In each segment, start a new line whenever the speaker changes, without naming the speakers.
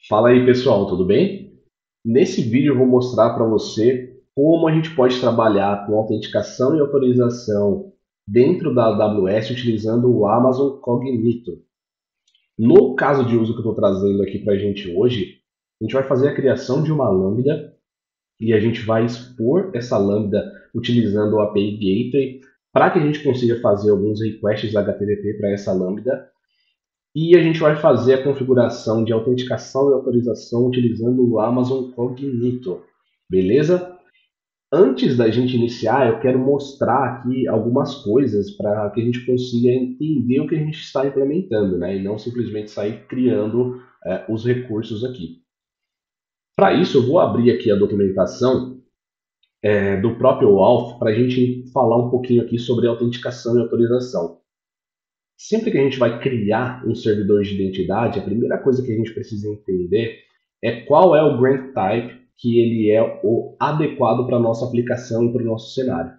Fala aí pessoal, tudo bem? Nesse vídeo eu vou mostrar para você como a gente pode trabalhar com autenticação e autorização dentro da AWS utilizando o Amazon Cognito. No caso de uso que eu estou trazendo aqui para a gente hoje, a gente vai fazer a criação de uma lambda e a gente vai expor essa lambda utilizando o API Gateway para que a gente consiga fazer alguns requests HTTP para essa lambda e a gente vai fazer a configuração de autenticação e autorização utilizando o Amazon Cognito, beleza? Antes da gente iniciar, eu quero mostrar aqui algumas coisas para que a gente consiga entender o que a gente está implementando, né? E não simplesmente sair criando os recursos aqui. Para isso, eu vou abrir aqui a documentação do próprio Auth para a gente falar um pouquinho aqui sobre autenticação e autorização. Sempre que a gente vai criar um servidor de identidade, a primeira coisa que a gente precisa entender é qual é o grant type que ele é o adequado para a nossa aplicação e para o nosso cenário.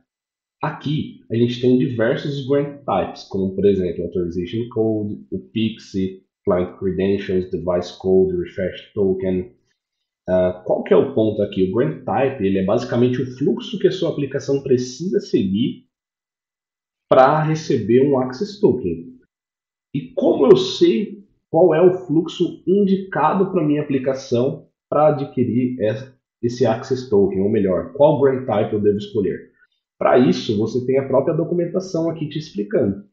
Aqui a gente tem diversos grant types, como por exemplo Authorization Code, o PXE, Client Credentials, Device Code, Refresh Token. Qual que é o ponto aqui? O grant type ele é basicamente o fluxo que a sua aplicação precisa seguir para receber um access token. E como eu sei qual é o fluxo indicado para minha aplicação para adquirir esse Access Token, ou melhor, qual grant type eu devo escolher? Para isso, você tem a própria documentação aqui te explicando.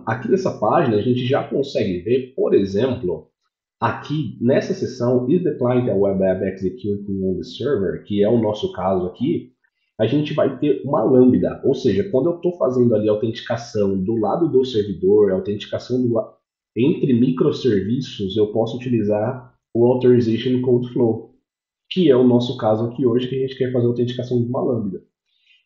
Aqui nessa página, a gente já consegue ver, por exemplo, aqui nessa seção, Is the client a web app executing on the server, que é o nosso caso aqui, a gente vai ter uma lambda, ou seja, quando eu estou fazendo ali a autenticação do lado do servidor, a autenticação entre microserviços, eu posso utilizar o Authorization Code Flow, que é o nosso caso aqui hoje, que a gente quer fazer a autenticação de uma lambda.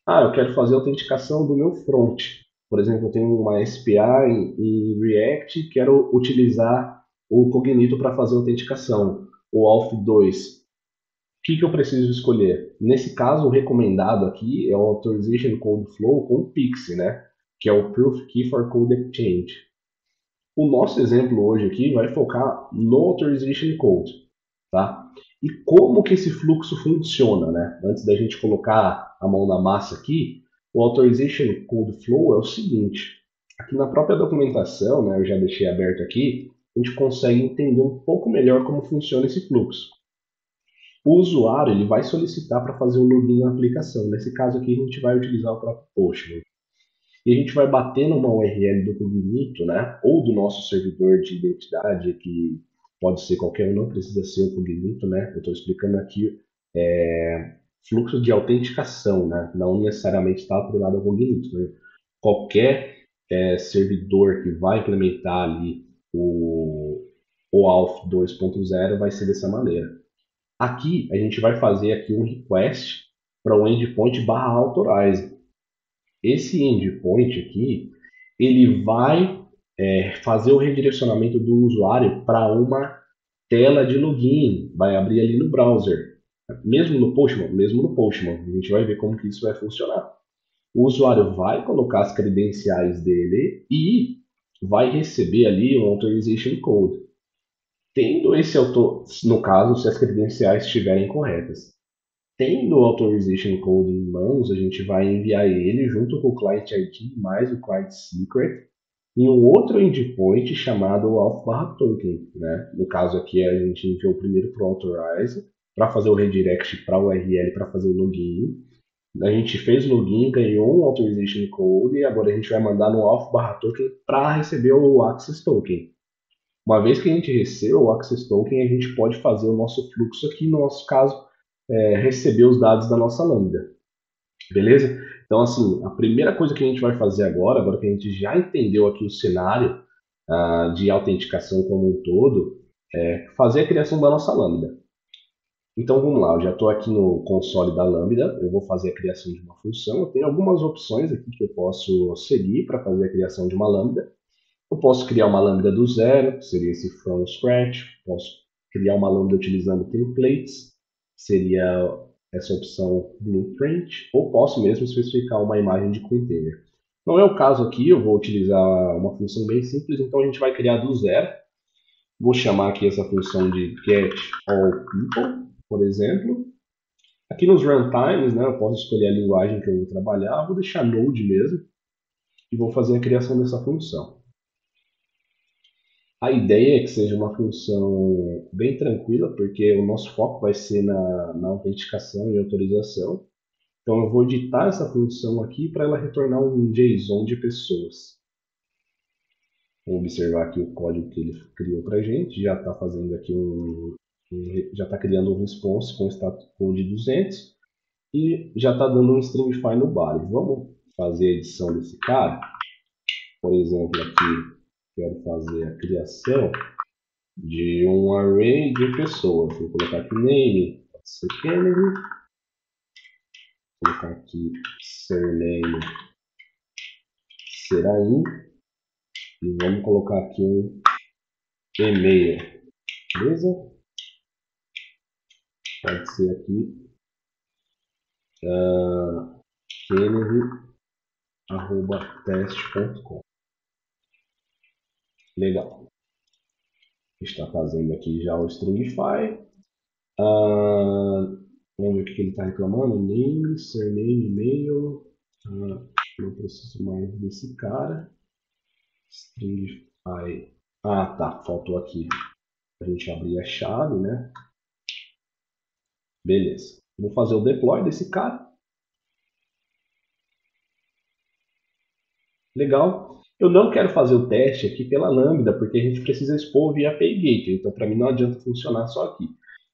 Eu quero fazer a autenticação do meu front. Por exemplo, eu tenho uma SPA em React e quero utilizar o Cognito para fazer a autenticação, o Auth2. O que eu preciso escolher? Nesse caso, o recomendado aqui é o Authorization Code Flow com o PXE, né? Que é o Proof Key for Code Exchange. O nosso exemplo hoje aqui vai focar no Authorization Code, tá? E como que esse fluxo funciona, né? Antes da gente colocar a mão na massa aqui, o Authorization Code Flow é o seguinte. Aqui na própria documentação, né, eu já deixei aberto aqui, a gente consegue entender um pouco melhor como funciona esse fluxo. O usuário ele vai solicitar para fazer o login na aplicação. Nesse caso aqui, a gente vai utilizar o próprio Postman. E a gente vai bater numa URL do Cognito, né? Ou do nosso servidor de identidade, que pode ser qualquer um, não precisa ser o Cognito, né? Eu estou explicando aqui fluxo de autenticação, né? Não necessariamente está atrelado ao Cognito, né? Qualquer servidor que vai implementar ali o Auth 2.0 vai ser dessa maneira. Aqui a gente vai fazer aqui um request para o endpoint barra authorize. Esse endpoint aqui, ele vai fazer o redirecionamento do usuário para uma tela de login, vai abrir ali no browser. Mesmo no Postman, a gente vai ver como que isso vai funcionar. O usuário vai colocar as credenciais dele e vai receber ali um authorization code. Tendo esse autor, no caso, se as credenciais estiverem corretas. Tendo o Authorization Code em mãos, a gente vai enviar ele junto com o Client ID mais o Client Secret em um outro endpoint chamado auth/token, né? No caso aqui a gente enviou primeiro para o Authorize para fazer o redirect para o URL para fazer o login. A gente fez o login, ganhou um Authorization Code e agora a gente vai mandar no auth/token para receber o Access Token. Uma vez que a gente recebeu o Access Token, a gente pode fazer o nosso fluxo aqui, no nosso caso, receber os dados da nossa lambda, beleza? Então, assim, a primeira coisa que a gente vai fazer agora que a gente já entendeu aqui o cenário de autenticação como um todo, é fazer a criação da nossa lambda. Então, vamos lá, eu já estou aqui no console da Lambda, eu vou fazer a criação de uma função, eu tenho algumas opções aqui que eu posso seguir para fazer a criação de uma Lambda. Eu posso criar uma lambda do zero, que seria esse from scratch. Posso criar uma lambda utilizando templates, seria essa opção blueprint. Ou posso mesmo especificar uma imagem de container. Não é o caso aqui, eu vou utilizar uma função bem simples, então a gente vai criar do zero. Vou chamar aqui essa função de getAllPeople, por exemplo. Aqui nos runtimes, né, eu posso escolher a linguagem que eu vou trabalhar, vou deixar Node mesmo e vou fazer a criação dessa função. A ideia é que seja uma função bem tranquila, porque o nosso foco vai ser na autenticação e autorização. Então eu vou editar essa função aqui para ela retornar um JSON de pessoas. Vamos observar aqui o código que ele criou para a gente, já está fazendo aqui já está criando um response com status code 200 e já está dando um stringify no body. Vamos fazer a edição desse cara. Por exemplo, aqui quero fazer a criação de um array de pessoas. Vou colocar aqui name, pode ser Kennedy. Vou colocar aqui surname Seraim. E vamos colocar aqui um e-mail. Beleza? Pode ser aqui kennedy@teste.com. Legal. Está fazendo aqui já o stringify. Vamos ver o que ele está reclamando. Name, surname, e-mail. Não preciso mais desse cara. Stringify. Tá. Faltou aqui a gente abrir a chave, né? Beleza. Vou fazer o deploy desse cara. Legal. Eu não quero fazer o teste aqui pela Lambda, porque a gente precisa expor via API Gateway. Então, para mim, não adianta funcionar só aqui.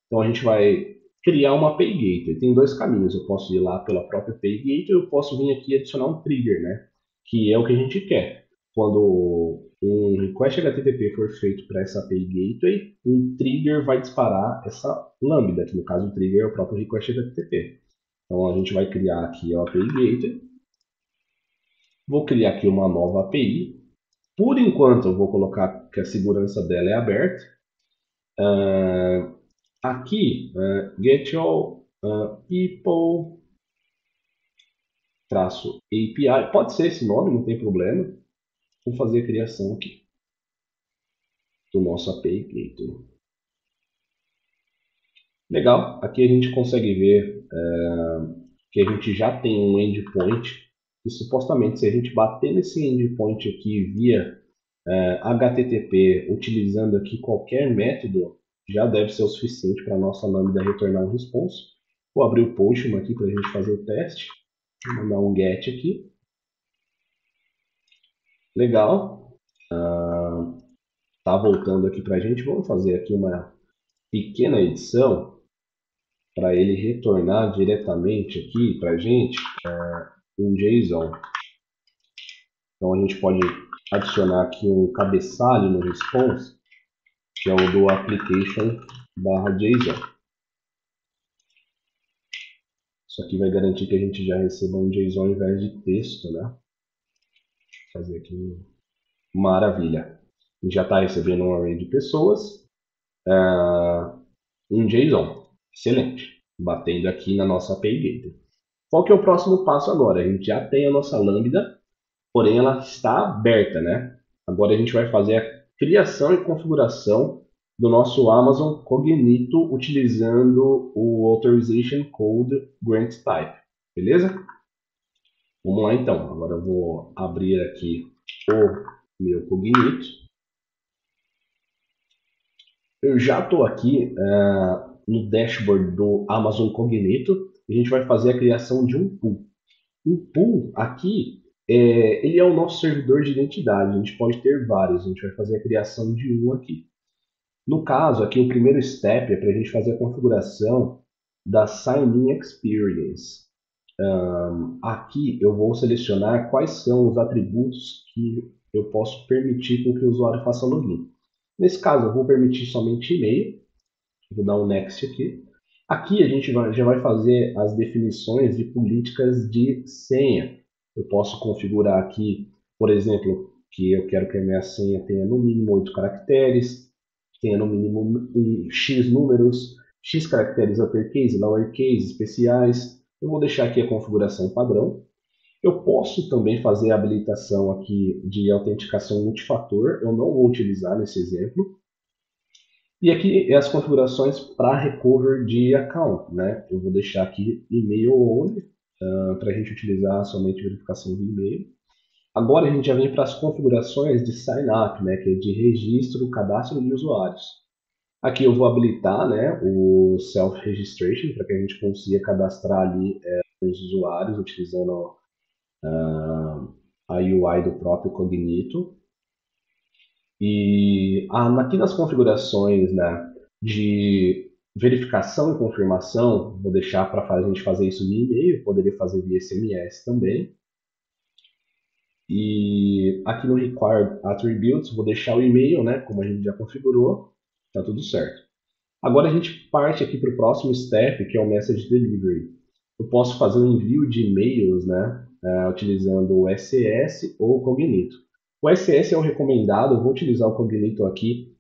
Então, a gente vai criar uma API Gateway. Tem dois caminhos. Eu posso ir lá pela própria API Gateway ou eu posso vir aqui e adicionar um trigger, né? Que é o que a gente quer. Quando um request HTTP for feito para essa API Gateway, um trigger vai disparar essa Lambda, que no caso o trigger é o próprio request HTTP. Então, a gente vai criar aqui a API Gateway. Vou criar aqui uma nova API. Por enquanto, eu vou colocar que a segurança dela é aberta. Aqui, get all people API. Pode ser esse nome, não tem problema. Vou fazer a criação aqui do nosso API Gateway. Legal, aqui a gente consegue ver que a gente já tem um endpoint e supostamente se a gente bater nesse endpoint aqui via HTTP utilizando aqui qualquer método, já deve ser o suficiente para a nossa lambda retornar um response. Vou abrir o Postman aqui para a gente fazer o teste. Vou mandar um get aqui. Legal. Tá voltando aqui para a gente. Vamos fazer aqui uma pequena edição para ele retornar diretamente aqui para a gente um JSON. Então a gente pode adicionar aqui um cabeçalho no response, que é o do application/JSON. Isso aqui vai garantir que a gente já receba um JSON ao invés de texto, né? Vou fazer aqui. Maravilha. A gente já está recebendo um array de pessoas. Um JSON. Excelente. Batendo aqui na nossa API Gateway. Qual que é o próximo passo agora? A gente já tem a nossa Lambda, porém ela está aberta, né? Agora a gente vai fazer a criação e configuração do nosso Amazon Cognito utilizando o Authorization Code Grant Type. Beleza? Vamos lá então. Agora eu vou abrir aqui o meu Cognito. Eu já estou aqui no dashboard do Amazon Cognito. A gente vai fazer a criação de um pool. Um pool aqui, ele é o nosso servidor de identidade. A gente pode ter vários. A gente vai fazer a criação de um aqui. No caso, aqui o primeiro step é para a gente fazer a configuração da Sign-in Experience. Aqui eu vou selecionar quais são os atributos que eu posso permitir com que o usuário faça login. Nesse caso, eu vou permitir somente e-mail. Vou dar um next aqui. Aqui a gente já vai fazer as definições de políticas de senha. Eu posso configurar aqui, por exemplo, que eu quero que a minha senha tenha no mínimo 8 caracteres, tenha no mínimo X números, X caracteres uppercase, lowercase, especiais. Eu vou deixar aqui a configuração padrão. Eu posso também fazer a habilitação aqui de autenticação multifator. Eu não vou utilizar nesse exemplo. E aqui é as configurações para recover de account, né? Eu vou deixar aqui e-mail only, para a gente utilizar somente verificação de e-mail. Agora a gente já vem para as configurações de sign up, né? Que é de registro, cadastro de usuários. Aqui eu vou habilitar, né, o self-registration para que a gente consiga cadastrar ali os usuários utilizando a UI do próprio Cognito. E aqui nas configurações, né, de verificação e confirmação, vou deixar para a gente fazer isso via e-mail, poderia fazer via SMS também. E aqui no Required Attributes, vou deixar o e-mail, né, como a gente já configurou, tá tudo certo. Agora a gente parte aqui para o próximo step, que é o Message Delivery. Eu posso fazer um envio de e-mails, né, utilizando o SS ou o Cognito. O SS é o recomendado, eu vou utilizar o Cognito aqui,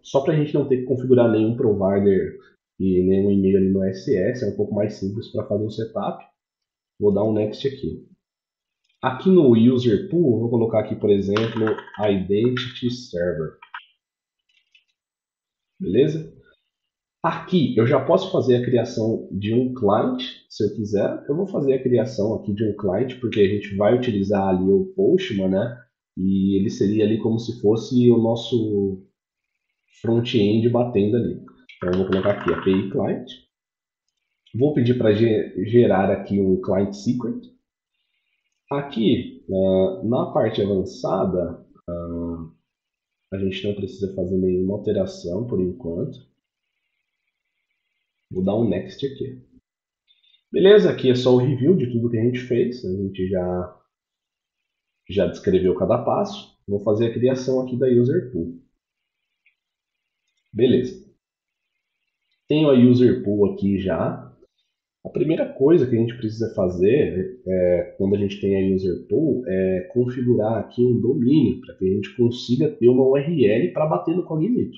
só para a gente não ter que configurar nenhum provider e nenhum e-mail ali no SS, é um pouco mais simples para fazer o setup. Vou dar um Next aqui. Aqui no User Pool, eu vou colocar aqui, por exemplo, Identity Server. Beleza? Aqui eu já posso fazer a criação de um client, se eu quiser. Eu vou fazer a criação aqui de um client, porque a gente vai utilizar ali o Postman, né? E ele seria ali como se fosse o nosso front-end batendo ali. Então eu vou colocar aqui API Client. Vou pedir para gerar aqui um Client Secret. Aqui, na parte avançada, a gente não precisa fazer nenhuma alteração por enquanto. Vou dar um Next aqui. Beleza, aqui é só o review de tudo que a gente fez. A gente já descreveu cada passo. Vou fazer a criação aqui da User Pool. Beleza. Tenho a User Pool aqui já. A primeira coisa que a gente precisa fazer quando a gente tem a User Pool é configurar aqui um domínio para que a gente consiga ter uma URL para bater no Cognito.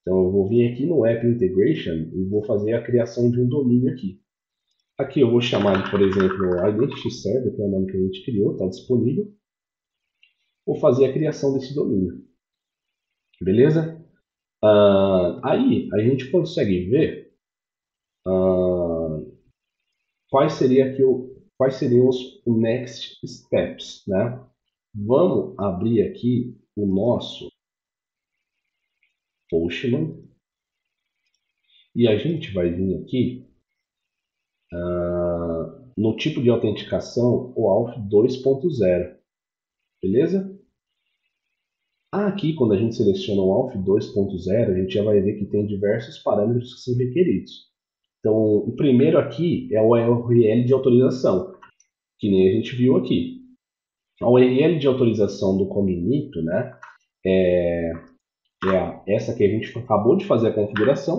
Então eu vou vir aqui no App Integration e vou fazer a criação de um domínio aqui. Aqui eu vou chamar de, por exemplo, Identity Server, que é o nome que a gente criou, está disponível. Vou fazer a criação desse domínio. Beleza? Aí a gente consegue ver quais seriam os next steps, né? Vamos abrir aqui o nosso Postman e a gente vai vir aqui no tipo de autenticação o Auth 2.0, beleza? Aqui, quando a gente seleciona o Auth 2.0, a gente já vai ver que tem diversos parâmetros que são requeridos. Então, o primeiro aqui é o URL de autorização, que nem a gente viu aqui. A URL de autorização do Cognito, né, é essa que a gente acabou de fazer a configuração,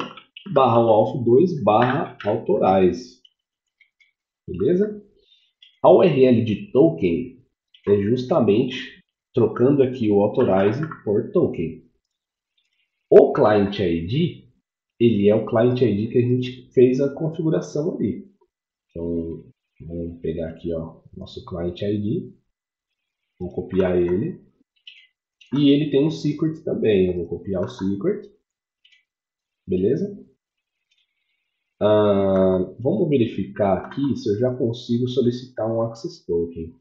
barra o auth2 barra authorize. Beleza? A URL de token é justamente trocando aqui o authorize por token. O client ID, ele é o client ID que a gente fez a configuração ali. Então, vamos pegar aqui, ó, nosso client ID, vou copiar ele, e ele tem um secret também, eu vou copiar o secret, beleza? Vamos verificar aqui se eu já consigo solicitar um access token.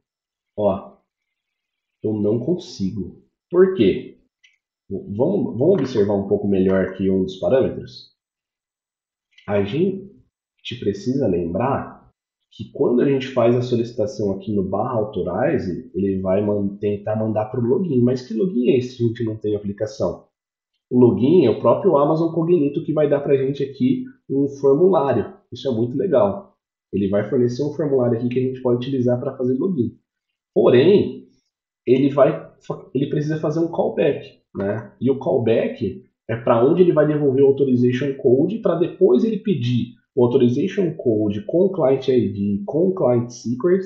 Ó, eu não consigo. Por quê? Vamos observar um pouco melhor aqui um dos parâmetros? A gente precisa lembrar que quando a gente faz a solicitação aqui no barra authorize, ele vai tentar mandar para o login. Mas que login é esse se a gente não tem aplicação? O login é o próprio Amazon Cognito que vai dar para a gente aqui um formulário. Isso é muito legal. Ele vai fornecer um formulário aqui que a gente pode utilizar para fazer login. Porém, ele precisa fazer um callback, né? E o callback é para onde ele vai devolver o authorization code para depois ele pedir o authorization code com o client ID, com o client secret,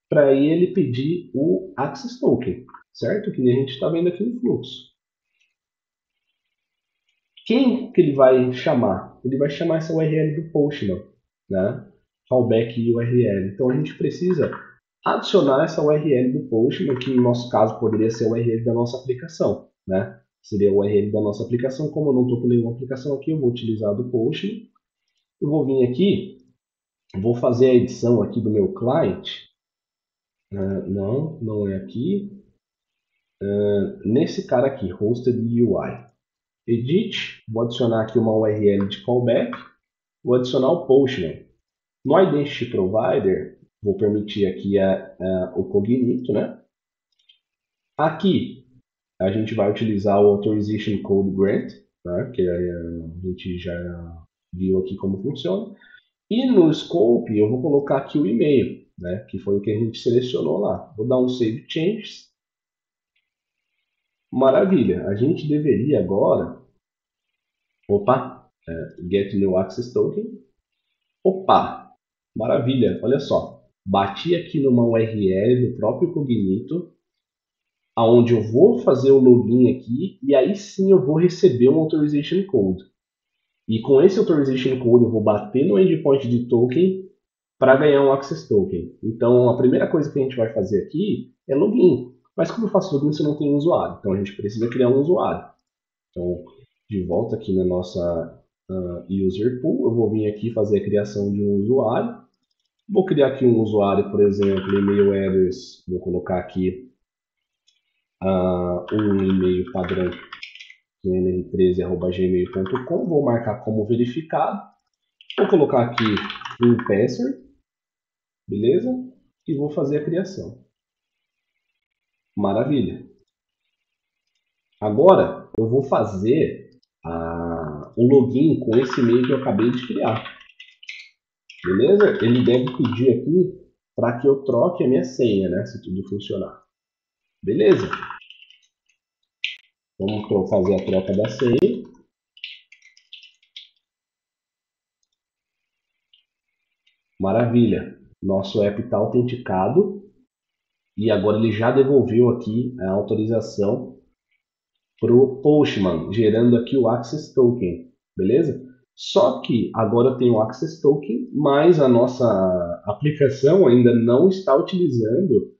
para ele pedir o access token, certo? Que nem a gente está vendo aqui no fluxo. Quem que ele vai chamar? Ele vai chamar essa URL do Postman, né? Callback URL. Então a gente precisa adicionar essa URL do Postman, que no nosso caso poderia ser a URL da nossa aplicação, né? seria a URL da nossa aplicação. Como eu não estou com nenhuma aplicação aqui, eu vou utilizar a do Postman. Eu vou vir aqui, vou fazer a edição aqui do meu client. Não é aqui. Nesse cara aqui, Hosted UI. Edit, vou adicionar aqui uma URL de callback, vou adicionar o Postman. No Identity Provider, vou permitir aqui o Cognito, né? Aqui, a gente vai utilizar o Authorization Code Grant, né? Que a gente já viu aqui como funciona. E no Scope, eu vou colocar aqui o e-mail, né? Que foi o que a gente selecionou lá. Vou dar um Save Changes. Maravilha, a gente deveria agora... Opa, Get New Access Token. Opa, maravilha, olha só. Bati aqui numa URL do próprio Cognito, aonde eu vou fazer o login aqui, e aí sim eu vou receber um Authorization Code. E com esse Authorization Code eu vou bater no endpoint de token para ganhar um Access Token. Então a primeira coisa que a gente vai fazer aqui é login. Mas como eu faço login se eu não tenho usuário? Então a gente precisa criar um usuário. Então, de volta aqui na nossa User Pool, eu vou vir aqui fazer a criação de um usuário. Vou criar aqui um usuário, por exemplo, e-mail address, vou colocar aqui um e-mail padrão, nr13@gmail.com, vou marcar como verificado, vou colocar aqui um password, beleza? E vou fazer a criação. Maravilha. Agora eu vou fazer o login com esse e-mail que eu acabei de criar. Beleza? Ele deve pedir aqui para que eu troque a minha senha, né? Se tudo funcionar. Beleza? Vamos fazer a troca da senha. Maravilha. Nosso app está autenticado. E agora ele já devolveu aqui a autorização para o Postman, gerando aqui o Access Token. Beleza? Só que agora eu tenho o Access Token, mas a nossa aplicação ainda não está utilizando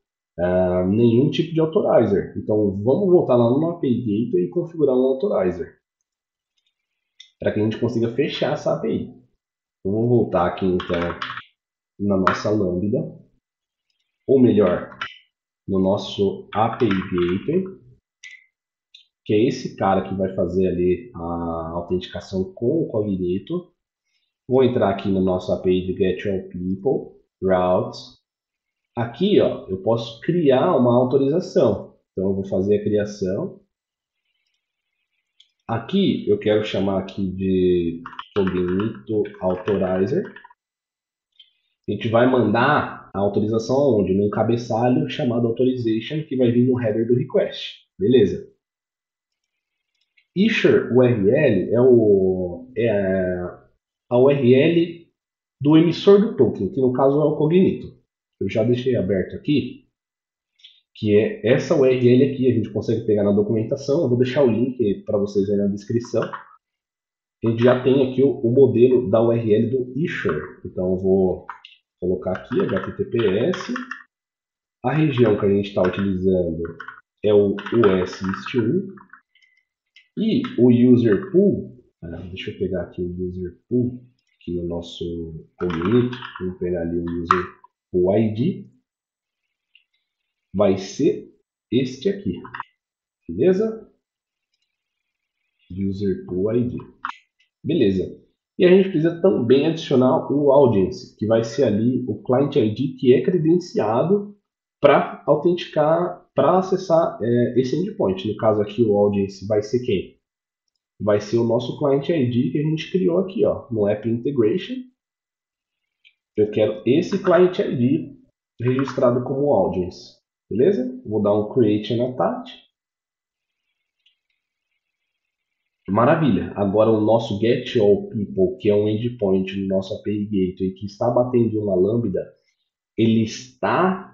nenhum tipo de authorizer. Então vamos voltar lá no API Gateway e configurar um authorizer para que a gente consiga fechar essa API. Eu vou voltar aqui então na nossa Lambda, ou melhor, no nosso API Gateway, que é esse cara que vai fazer ali a autenticação com o Cognito. Vou entrar aqui no nosso API de Get All People, Routes. Aqui, ó, eu posso criar uma autorização. Então eu vou fazer a criação. Aqui eu quero chamar aqui de Cognito Authorizer. A gente vai mandar a autorização aonde? Num cabeçalho chamado Authorization, que vai vir no header do request. Beleza? Issuer URL a URL do emissor do token, que no caso é o Cognito. Eu já deixei aberto aqui, que é essa URL aqui, a gente consegue pegar na documentação. Eu vou deixar o link para vocês aí na descrição. A gente já tem aqui o modelo da URL do issuer. Então eu vou colocar aqui HTTPS. A região que a gente está utilizando é o US-List1. E o user pool, deixa eu pegar aqui o user pool, aqui no nosso Cognito, vamos pegar ali o user pool ID, vai ser este aqui, beleza? User pool ID. Beleza. E a gente precisa também adicionar o audience, que vai ser ali o client ID que é credenciado para autenticar, para acessar esse endpoint. No caso aqui, o audience vai ser quem? Vai ser o nosso client ID que a gente criou aqui, ó, no App Integration. Eu quero esse client ID registrado como audience, beleza? Vou dar um create and attach. Maravilha. Agora o nosso get all people, que é um endpoint no nosso API Gateway que está batendo uma lambda, ele está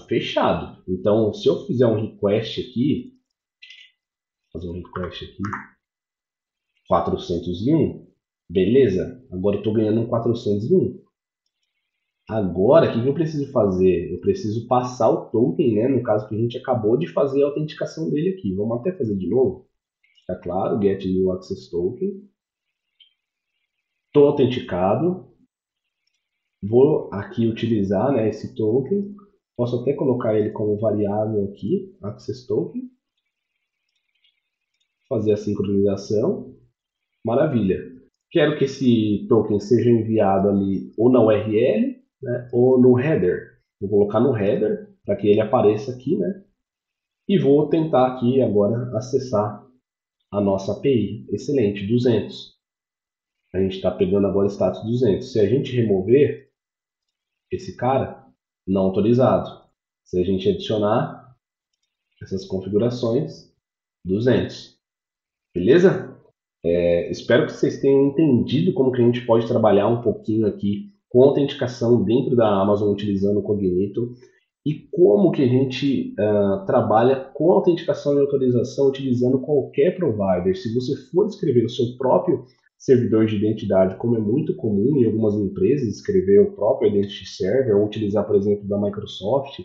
fechado. Então, se eu fizer um request aqui, fazer um request aqui, 401, beleza? Agora eu estou ganhando um 401. Agora, o que eu preciso fazer? Eu preciso passar o token, né? No caso que a gente acabou de fazer a autenticação dele aqui. Vamos até fazer de novo. Tá claro, get new access token. Estou autenticado. Vou aqui utilizar, né, esse token. Posso até colocar ele como variável aqui, access token. Fazer a sincronização. Maravilha. Quero que esse token seja enviado ali ou na URL, né, ou no header. Vou colocar no header para que ele apareça aqui, né? E vou tentar aqui agora acessar a nossa API. Excelente, 200. A gente está pegando agora o status 200. Se a gente remover esse cara, não autorizado. Se a gente adicionar essas configurações, 200. Beleza? Espero que vocês tenham entendido como que a gente pode trabalhar um pouquinho aqui com autenticação dentro da Amazon utilizando o Cognito e como que a gente trabalha com autenticação e autorização utilizando qualquer provider. Se você for escrever o seu próprio servidor de identidade, como é muito comum em algumas empresas, escrever o próprio Identity Server ou utilizar, por exemplo, da Microsoft,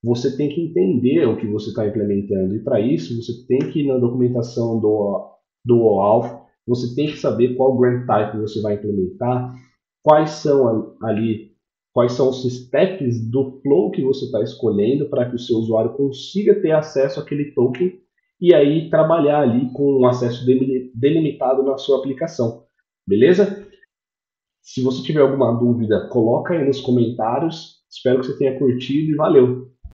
você tem que entender o que você está implementando. E para isso, você tem que ir na documentação do OAuth, você tem que saber qual grant type você vai implementar, quais são ali, quais são os steps do flow que você está escolhendo para que o seu usuário consiga ter acesso àquele token e aí trabalhar ali com um acesso delimitado na sua aplicação. Beleza? Se você tiver alguma dúvida, coloca aí nos comentários. Espero que você tenha curtido e valeu!